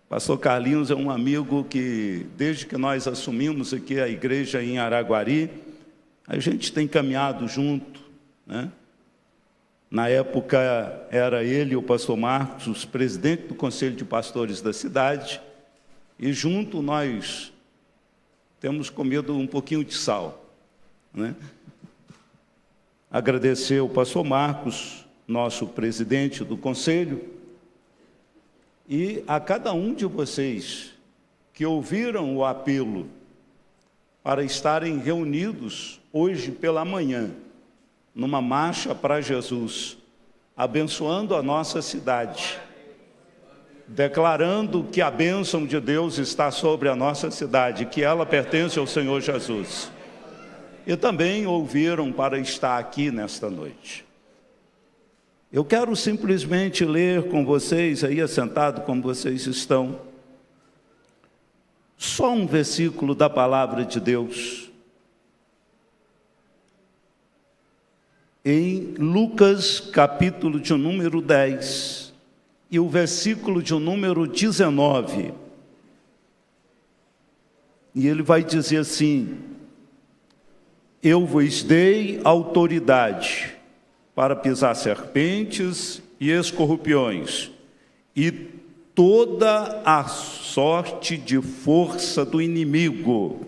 Pastor Carlinhos é um amigo que, desde que nós assumimos aqui a igreja em Araguari, a gente tem caminhado junto, né? Na época, era ele e o pastor Marcos, os presidentes do Conselho de Pastores da cidade, e junto nós temos comido um pouquinho de sal, né? Agradecer ao pastor Marcos, nosso presidente do Conselho, e a cada um de vocês que ouviram o apelo para estarem reunidos hoje pela manhã, numa marcha para Jesus, abençoando a nossa cidade, declarando que a bênção de Deus está sobre a nossa cidade, que ela pertence ao Senhor Jesus. E também ouviram para estar aqui nesta noite. Eu quero simplesmente ler com vocês, aí assentado como vocês estão, só um versículo da palavra de Deus, em Lucas, capítulo de número 10, e o versículo de número 19. E ele vai dizer assim: eu vos dei autoridade para pisar serpentes e escorpiões, e toda a sorte de força do inimigo,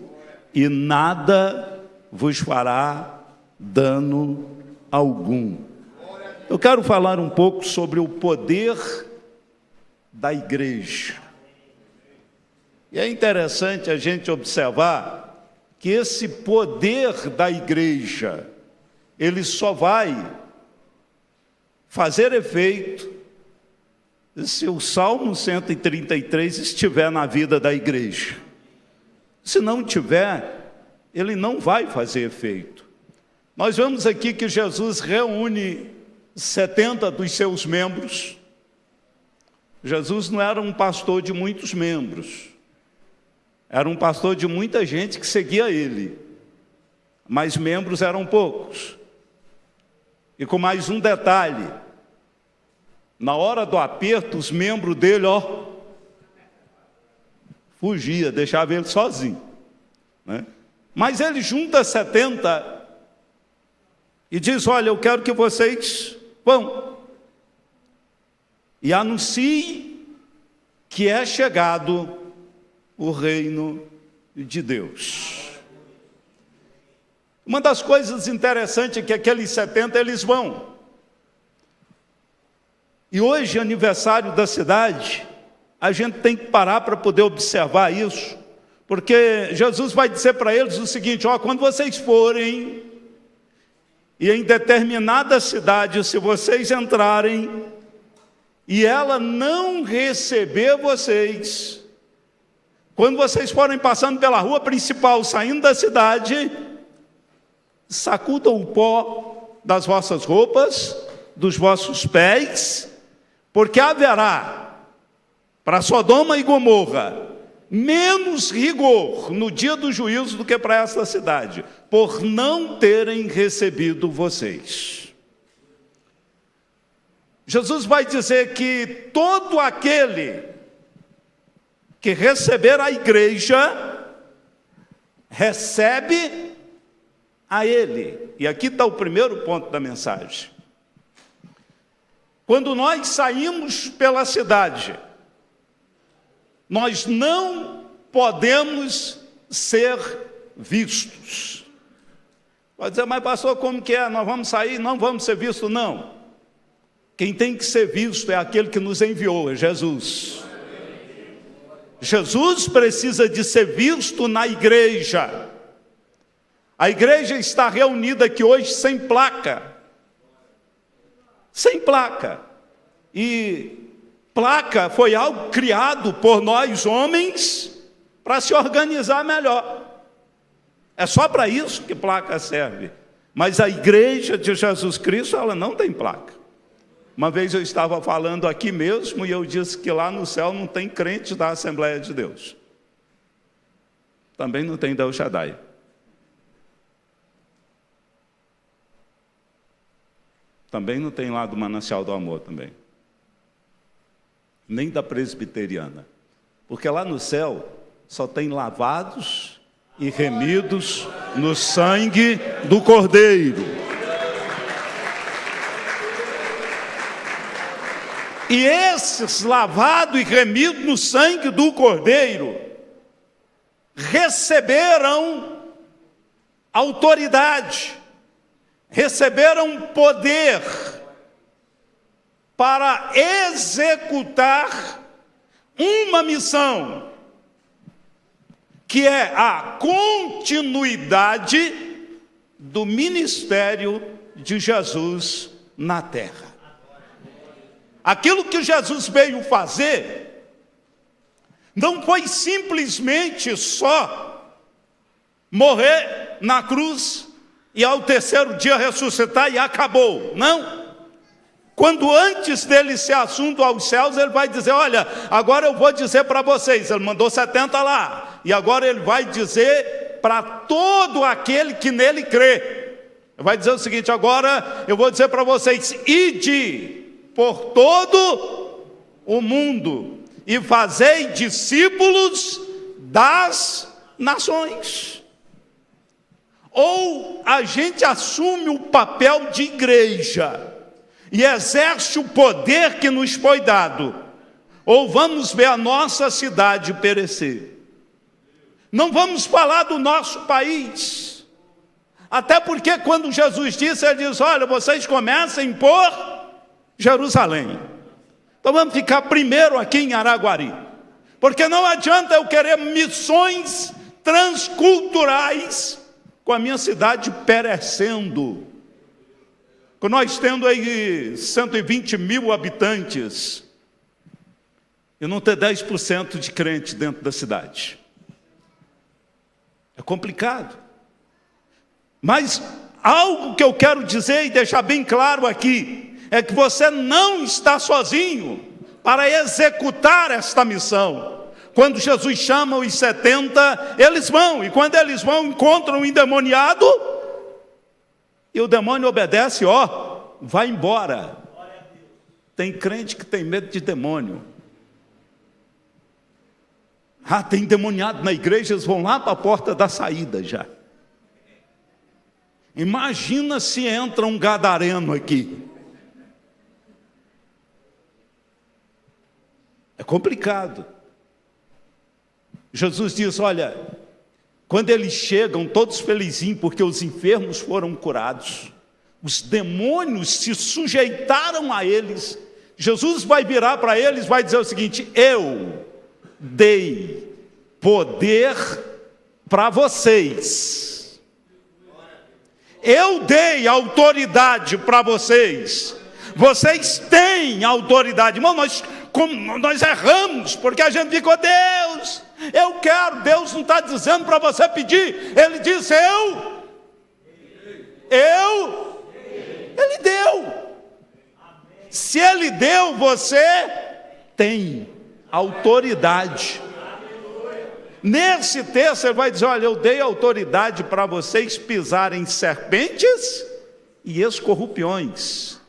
e nada vos fará dano algum. Eu quero falar um pouco sobre o poder da igreja. E é interessante a gente observar que esse poder da igreja, ele só vai fazer efeito se o Salmo 133 estiver na vida da igreja. Se não tiver, ele não vai fazer efeito. Nós vemos aqui que Jesus reúne 70 dos seus membros. Jesus não era um pastor de muitos membros, era um pastor de muita gente que seguia ele, mas membros eram poucos. E com mais um detalhe, na hora do aperto, os membros dele, fugia, deixava ele sozinho, né? Mas ele junta 70 e diz: olha, eu quero que vocês vão e anunciem que é chegado o reino de Deus. Uma das coisas interessantes é que aqueles 70 eles vão. E hoje, aniversário da cidade, a gente tem que parar para poder observar isso, porque Jesus vai dizer para eles o seguinte: quando vocês forem, e em determinada cidade, se vocês entrarem, e ela não receber vocês, quando vocês forem passando pela rua principal, saindo da cidade, sacudam o pó das vossas roupas, dos vossos pés, porque haverá para Sodoma e Gomorra menos rigor no dia do juízo do que para esta cidade, por não terem recebido vocês. Jesus vai dizer que todo aquele que receber a igreja, recebe a ele. E aqui está o primeiro ponto da mensagem. Quando nós saímos pela cidade, nós não podemos ser vistos. Pode dizer: mas pastor, como que é? Nós vamos sair, não vamos ser vistos? Não. Quem tem que ser visto é aquele que nos enviou, é Jesus. Jesus precisa de ser visto na igreja. A igreja está reunida aqui hoje sem placa. Sem placa. E placa foi algo criado por nós homens para se organizar melhor. É só para isso que placa serve. Mas a igreja de Jesus Cristo, ela não tem placa. Uma vez eu estava falando aqui mesmo e eu disse que lá no céu não tem crente da Assembleia de Deus. Também não tem da El Shaddai. Também não tem lá do Manancial do Amor também. Nem da presbiteriana. Porque lá no céu só tem lavados e remidos no sangue do Cordeiro. E esses lavados e remidos no sangue do Cordeiro receberam autoridade, receberam poder para executar uma missão, que é a continuidade do ministério de Jesus na terra. Aquilo que Jesus veio fazer não foi simplesmente só morrer na cruz e ao terceiro dia ressuscitar e acabou. Não. Quando antes dele ser assunto aos céus, ele vai dizer, olha, agora eu vou dizer para vocês, ele mandou 70 lá, e agora ele vai dizer para todo aquele que nele crê. Ele vai dizer o seguinte, agora eu vou dizer para vocês, ide por todo o mundo e fazei discípulos das nações. Ou a gente assume o papel de igreja e exerce o poder que nos foi dado, ou vamos ver a nossa cidade perecer. Não vamos falar do nosso país, até porque quando Jesus disse, ele diz, olha, vocês comecem por Jerusalém. Então vamos ficar primeiro aqui em Araguari, porque não adianta eu querer missões transculturais com a minha cidade perecendo, com nós tendo aí 120 mil habitantes e não ter 10% de crente dentro da cidade. É complicado. Mas algo que eu quero dizer e deixar bem claro aqui é que você não está sozinho para executar esta missão. Quando Jesus chama os 70, eles vão, e quando eles vão, encontram um endemoniado, e o demônio obedece, vai embora. Tem crente que tem medo de demônio. Tem endemoniado na igreja, eles vão lá para a porta da saída já. Imagina se entra um gadareno aqui. É complicado. Jesus diz, olha, quando eles chegam todos felizinhos porque os enfermos foram curados, os demônios se sujeitaram a eles, Jesus vai virar para eles, vai dizer o seguinte, eu dei poder para vocês, eu dei autoridade para vocês, vocês têm autoridade. Irmão, nós erramos, porque a gente ficou, Deus, eu quero. Deus não está dizendo para você pedir, Ele disse, Ele deu. Se Ele deu, você tem autoridade. Nesse texto ele vai dizer, olha, eu dei autoridade para vocês pisarem serpentes e escorpiões,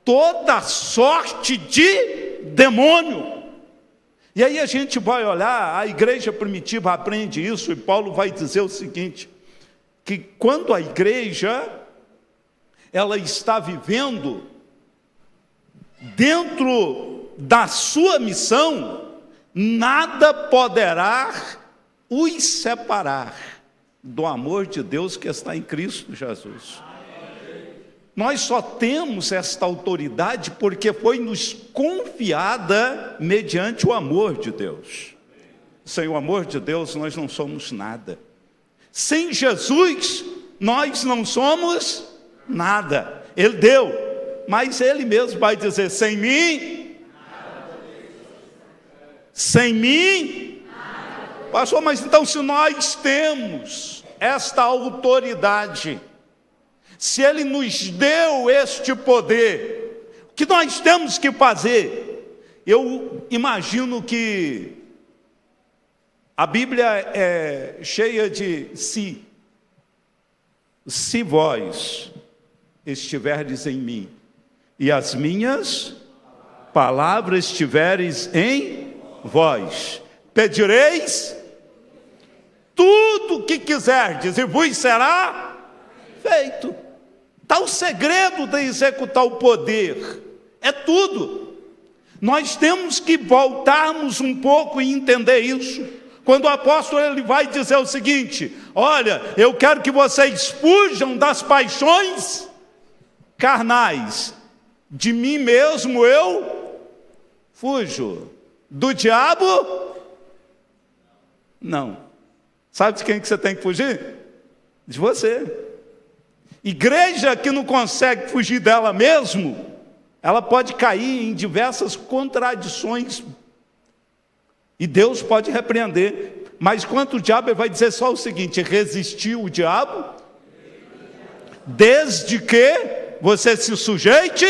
toda sorte de demônio. E aí a gente vai olhar, a igreja primitiva aprende isso, e Paulo vai dizer o seguinte, que quando a igreja, ela está vivendo dentro da sua missão, nada poderá os separar do amor de Deus que está em Cristo Jesus. Nós só temos esta autoridade porque foi nos confiada mediante o amor de Deus. Sem o amor de Deus nós não somos nada. Sem Jesus nós não somos nada. Ele deu, mas Ele mesmo vai dizer, sem mim, pastor, mas então se nós temos esta autoridade, se Ele nos deu este poder, o que nós temos que fazer? Eu imagino que a Bíblia é cheia de se vós estiverdes em mim, e as minhas palavras estiveres em vós, pedireis tudo o que quiserdes, e vos será feito. Está o segredo de executar o poder, é tudo. Nós temos que voltarmos um pouco e entender isso. Quando o apóstolo ele vai dizer o seguinte: olha, eu quero que vocês fujam das paixões carnais, de mim mesmo eu fujo, do diabo não. Sabe de quem que você tem que fugir? De você. Igreja que não consegue fugir dela mesmo, ela pode cair em diversas contradições e Deus pode repreender. Mas quanto o diabo, ele vai dizer só o seguinte: resistir o diabo desde que você se sujeite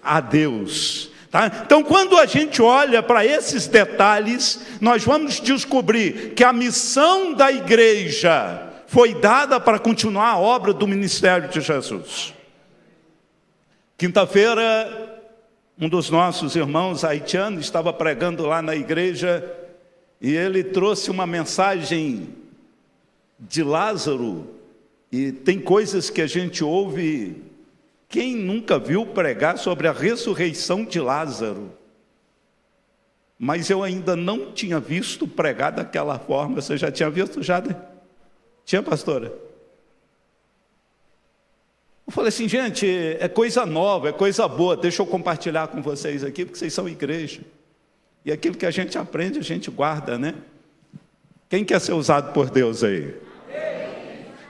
a Deus. Tá? Então, quando a gente olha para esses detalhes, nós vamos descobrir que a missão da igreja foi dada para continuar a obra do ministério de Jesus. Quinta-feira, um dos nossos irmãos haitianos estava pregando lá na igreja e ele trouxe uma mensagem de Lázaro. E tem coisas que a gente ouve. Quem nunca viu pregar sobre a ressurreição de Lázaro? Mas eu ainda não tinha visto pregar daquela forma. Você já tinha visto? Já? Tinha, pastora? Eu falei assim, gente, é coisa nova, é coisa boa. Deixa eu compartilhar com vocês aqui, porque vocês são igreja. E aquilo que a gente aprende, a gente guarda, né? Quem quer ser usado por Deus aí?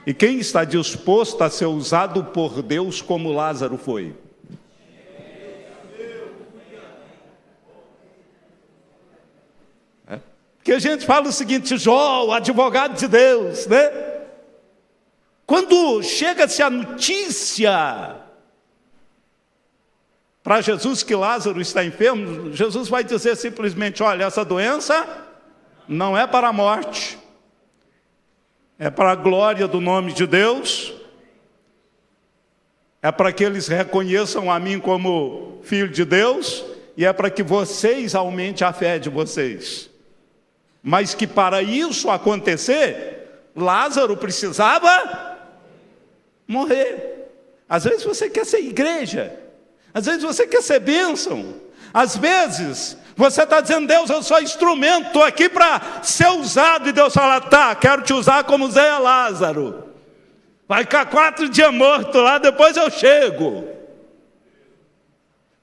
E quem está disposto a ser usado por Deus como Lázaro foi? Porque a gente fala o seguinte: Jó, o advogado de Deus, né? Quando chega-se a notícia para Jesus que Lázaro está enfermo, Jesus vai dizer simplesmente: olha, essa doença não é para a morte, é para a glória do nome de Deus, é para que eles reconheçam a mim como filho de Deus, e é para que vocês aumentem a fé de vocês. Mas que para isso acontecer, Lázaro precisava morrer. Às vezes você quer ser igreja, às vezes você quer ser bênção, às vezes você está dizendo: Deus, eu sou instrumento, estou aqui para ser usado. E Deus fala: tá, quero te usar como usei a Lázaro. Vai ficar 4 dias morto lá, depois eu chego.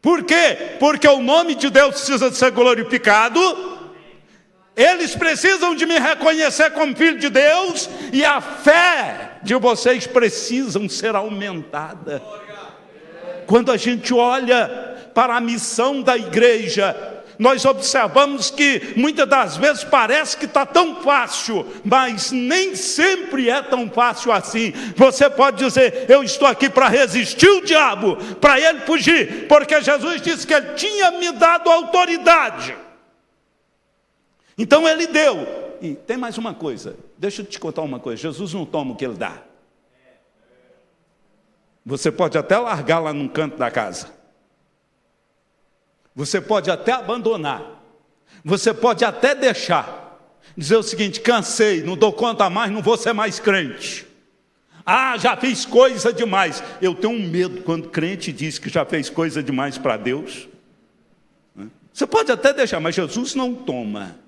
Por quê? Porque o nome de Deus precisa de ser glorificado. Eles precisam de me reconhecer como filho de Deus. E a fé de vocês precisam ser aumentada. Quando a gente olha para a missão da igreja, nós observamos que muitas das vezes parece que está tão fácil, mas nem sempre é tão fácil assim. Você pode dizer: eu estou aqui para resistir o diabo, para ele fugir, porque Jesus disse que ele tinha me dado autoridade. Então ele deu. E tem mais uma coisa, deixa eu te contar uma coisa: Jesus não toma o que ele dá. Você pode até largar lá num canto da casa, você pode até abandonar, você pode até deixar, dizer o seguinte: cansei, não dou conta mais, não vou ser mais crente. Ah, já fiz coisa demais. Eu tenho um medo quando crente diz que já fez coisa demais para Deus. Você pode até deixar, mas Jesus não toma.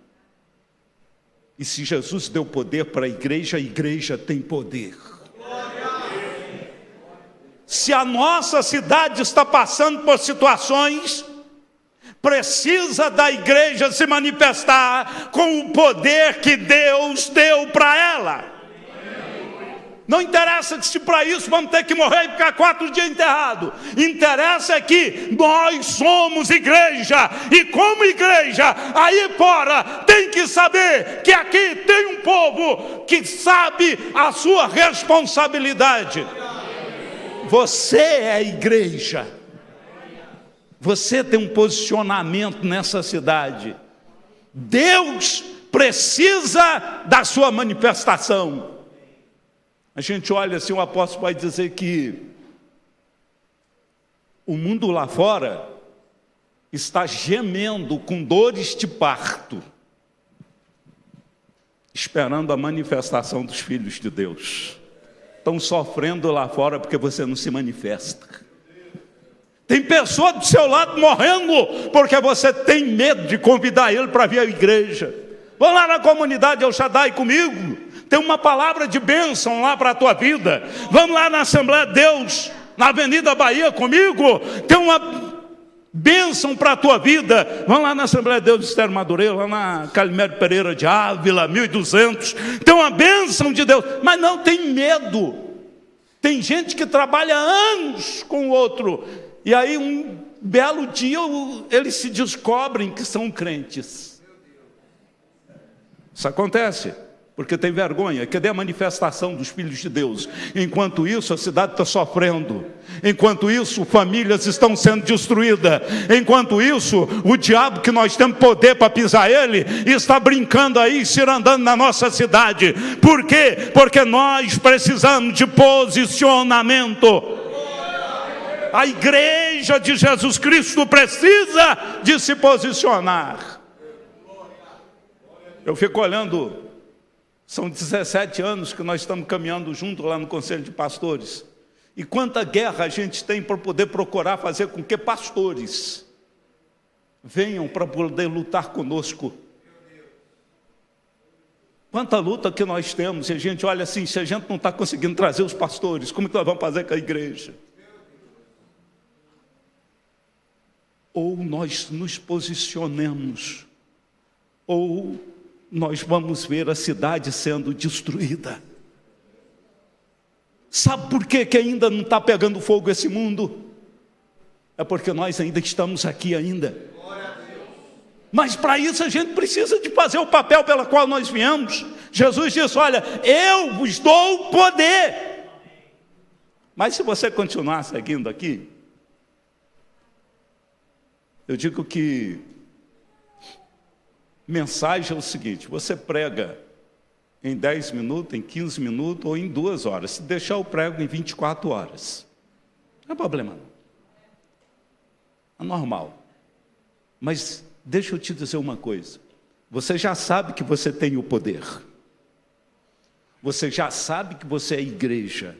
E se Jesus deu poder para a igreja tem poder. Se a nossa cidade está passando por situações, precisa da igreja se manifestar com o poder que Deus deu para ela. Não interessa se para isso vamos ter que morrer e ficar 4 dias enterrado. Interessa é que nós somos igreja. E como igreja, aí fora tem que saber que aqui tem um povo que sabe a sua responsabilidade. Você é a igreja. Você tem um posicionamento nessa cidade. Deus precisa da sua manifestação. A gente olha assim, o apóstolo vai dizer que o mundo lá fora está gemendo com dores de parto. esperando a manifestação dos filhos de Deus. Estão sofrendo lá fora porque você não se manifesta. Tem pessoa do seu lado morrendo porque você tem medo de convidar ele para vir à igreja. Vão lá na comunidade El Shaddai comigo. Tem uma palavra de bênção lá para a tua vida. Vamos lá na Assembleia de Deus, na Avenida Bahia comigo. Tem uma bênção para a tua vida. Vamos lá na Assembleia de Deus de Estéreo Madureira, lá na Calimero Pereira de Ávila, 1200. Tem uma bênção de Deus, mas não tem medo. Tem gente que trabalha anos com o outro, e aí um belo dia eles se descobrem que são crentes. Isso acontece porque tem vergonha. Cadê a manifestação dos filhos de Deus? Enquanto isso, a cidade está sofrendo. Enquanto isso, famílias estão sendo destruídas. Enquanto isso, o diabo, que nós temos poder para pisar ele, está brincando aí, cirandando na nossa cidade. Por quê? Porque nós precisamos de posicionamento. A igreja de Jesus Cristo precisa de se posicionar. Eu fico olhando. São 17 anos que nós estamos caminhando junto lá no Conselho de Pastores. E quanta guerra a gente tem para poder procurar fazer com que pastores venham para poder lutar conosco. Quanta luta que nós temos, e a gente olha assim, se a gente não está conseguindo trazer os pastores, como que nós vamos fazer com a igreja? Ou nós nos posicionamos, ou nós vamos ver a cidade sendo destruída. Sabe por que ainda não está pegando fogo esse mundo? É porque nós ainda estamos aqui ainda. Mas para isso a gente precisa de fazer o papel pelo qual nós viemos. Jesus disse, olha, eu vos dou o poder. Mas se você continuar seguindo aqui, eu digo que mensagem é o seguinte: você prega em 10 minutos, em 15 minutos ou em 2 horas. Se deixar o prego em 24 horas, não é problema não. É normal. Mas deixa eu te dizer uma coisa. Você já sabe que você tem o poder. Você já sabe que você é igreja.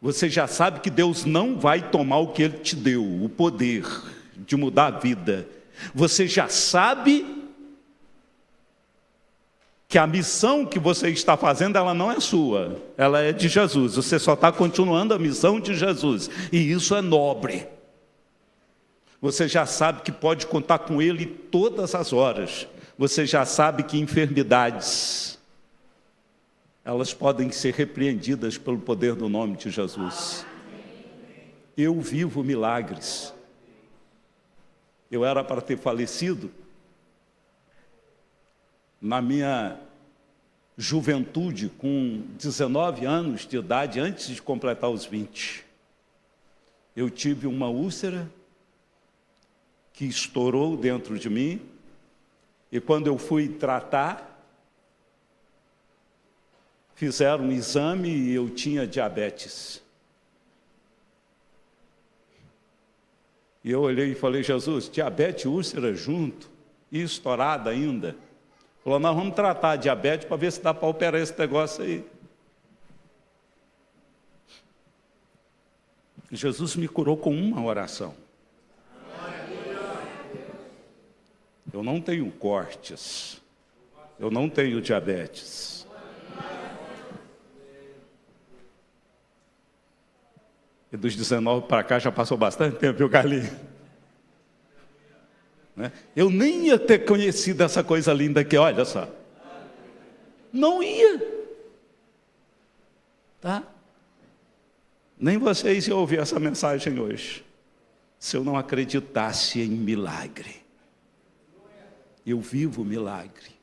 Você já sabe que Deus não vai tomar o que Ele te deu, o poder de mudar a vida. Você já sabe que a missão que você está fazendo, ela não é sua, ela é de Jesus. Você só está continuando a missão de Jesus, e isso é nobre. Você já sabe que pode contar com Ele todas as horas. Você já sabe que enfermidades, elas podem ser repreendidas pelo poder do nome de Jesus. Eu vivo milagres. Eu era para ter falecido na minha juventude, com 19 anos de idade, antes de completar os 20. Eu tive uma úlcera que estourou dentro de mim, e quando eu fui tratar, fizeram um exame e eu tinha diabetes. E eu olhei e falei, Jesus, diabetes e úlcera junto, e estourada ainda. Falou, nós vamos tratar a diabetes para ver se dá para operar esse negócio aí. Jesus me curou com uma oração. Eu não tenho cortes. Eu não tenho diabetes. E dos 19 para cá já passou bastante tempo, viu, Carlinhos? Eu nem ia ter conhecido essa coisa linda aqui, olha só. Não ia. Tá? Nem vocês iam ouvir essa mensagem hoje, se eu não acreditasse em milagre. Eu vivo milagre.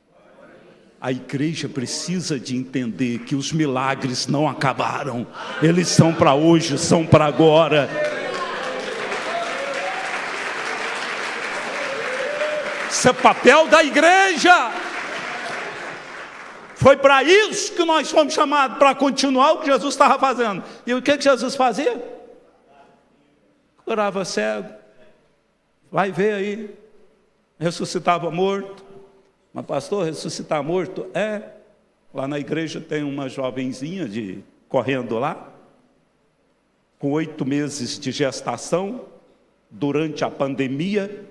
A igreja precisa de entender que os milagres não acabaram. Eles são para hoje, são para agora. Isso é papel da igreja. Foi para isso que nós fomos chamados, para continuar o que Jesus estava fazendo. E o que Jesus fazia? Curava cego. Vai ver aí. Ressuscitava morto. Mas pastor, ressuscitar morto? Lá na igreja tem uma jovenzinha correndo lá, com 8 meses de gestação, durante a pandemia.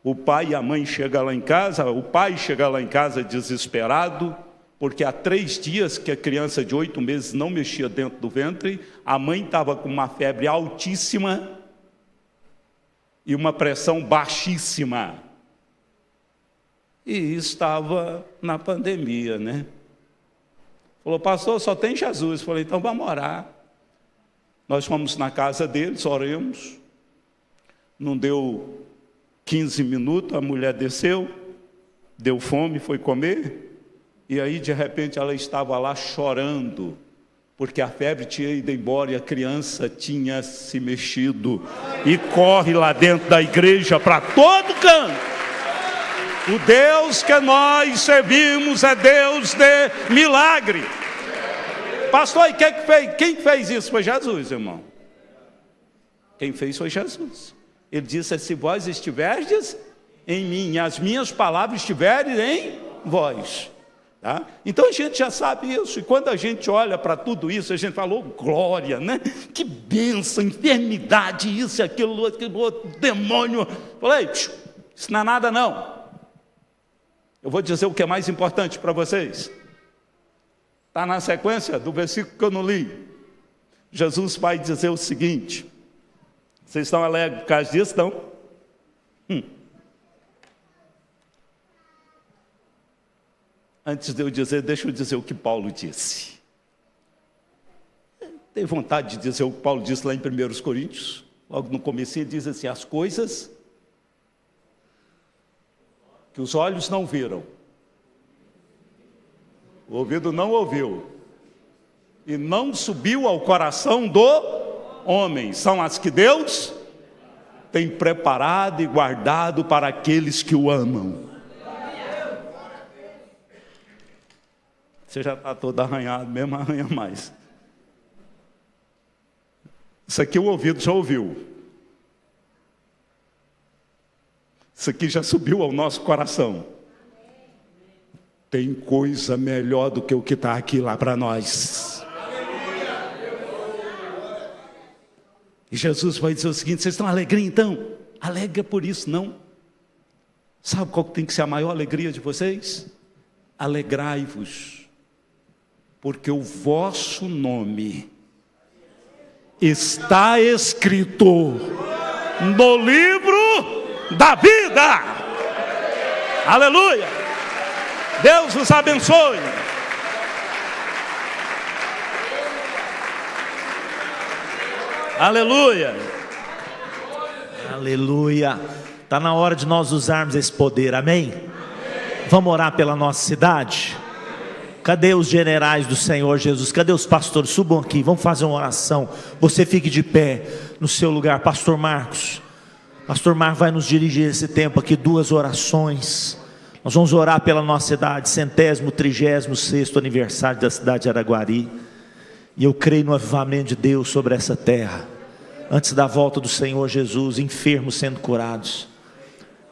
O pai e a mãe chegam lá em casa, o pai chega lá em casa desesperado, porque há 3 dias que a criança de 8 meses não mexia dentro do ventre, a mãe estava com uma febre altíssima e uma pressão baixíssima. E estava na pandemia, né? Falou, pastor, só tem Jesus. Falei, então vamos orar. Nós fomos na casa deles, oramos. Não deu 15 minutos, a mulher desceu, deu fome, foi comer. E aí, de repente, ela estava lá chorando, porque a febre tinha ido embora e a criança tinha se mexido. E corre lá dentro da igreja para todo canto. O Deus que nós servimos é Deus de milagre. Pastor, e quem fez isso? Foi Jesus, irmão. Quem fez foi Jesus. Ele disse, se vós estiverdes em mim, e as minhas palavras estiverem em vós. Tá? Então a gente já sabe isso. E quando a gente olha para tudo isso, a gente falou, glória, né? Que bênção, enfermidade, isso, aquilo outro, demônio. Falei, isso não é nada não. Eu vou dizer o que é mais importante para vocês. Está na sequência do versículo que eu não li. Jesus vai dizer o seguinte. Vocês estão alegres por causa disso, não? Antes de eu dizer, deixa eu dizer o que Paulo disse. Tem vontade de dizer o que Paulo disse lá em 1 Coríntios? Logo no começo ele diz assim, as coisas que os olhos não viram, o ouvido não ouviu, e não subiu ao coração do homem, são as que Deus tem preparado e guardado para aqueles que o amam. Você já está todo arranhado, mesmo arranha mais. Isso aqui o ouvido já ouviu. Isso aqui já subiu ao nosso coração. Tem coisa melhor do que o que está aqui lá para nós. E Jesus vai dizer o seguinte, vocês estão alegres então? Alegre por isso, não. Sabe qual tem que ser a maior alegria de vocês? Alegrai-vos, porque o vosso nome está escrito no livro da vida. Aleluia. Deus os abençoe. Aleluia. Aleluia. Está na hora de nós usarmos esse poder, amém? Vamos orar pela nossa cidade? Cadê os generais do Senhor Jesus? Cadê os pastores? Subam aqui, vamos fazer uma oração. Você fique de pé no seu lugar. Pastor Marcos vai nos dirigir esse tempo aqui, 2 orações. Nós vamos orar pela nossa cidade, 136º aniversário da cidade de Araguari. E eu creio no avivamento de Deus sobre essa terra. Antes da volta do Senhor Jesus, enfermos sendo curados,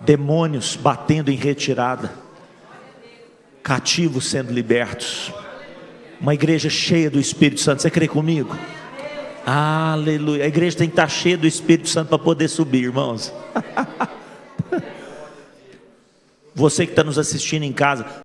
demônios batendo em retirada, cativos sendo libertos, uma igreja cheia do Espírito Santo. Você crê comigo? Aleluia. A igreja tem que estar cheia do Espírito Santo para poder subir, irmãos. Você que está nos assistindo em casa,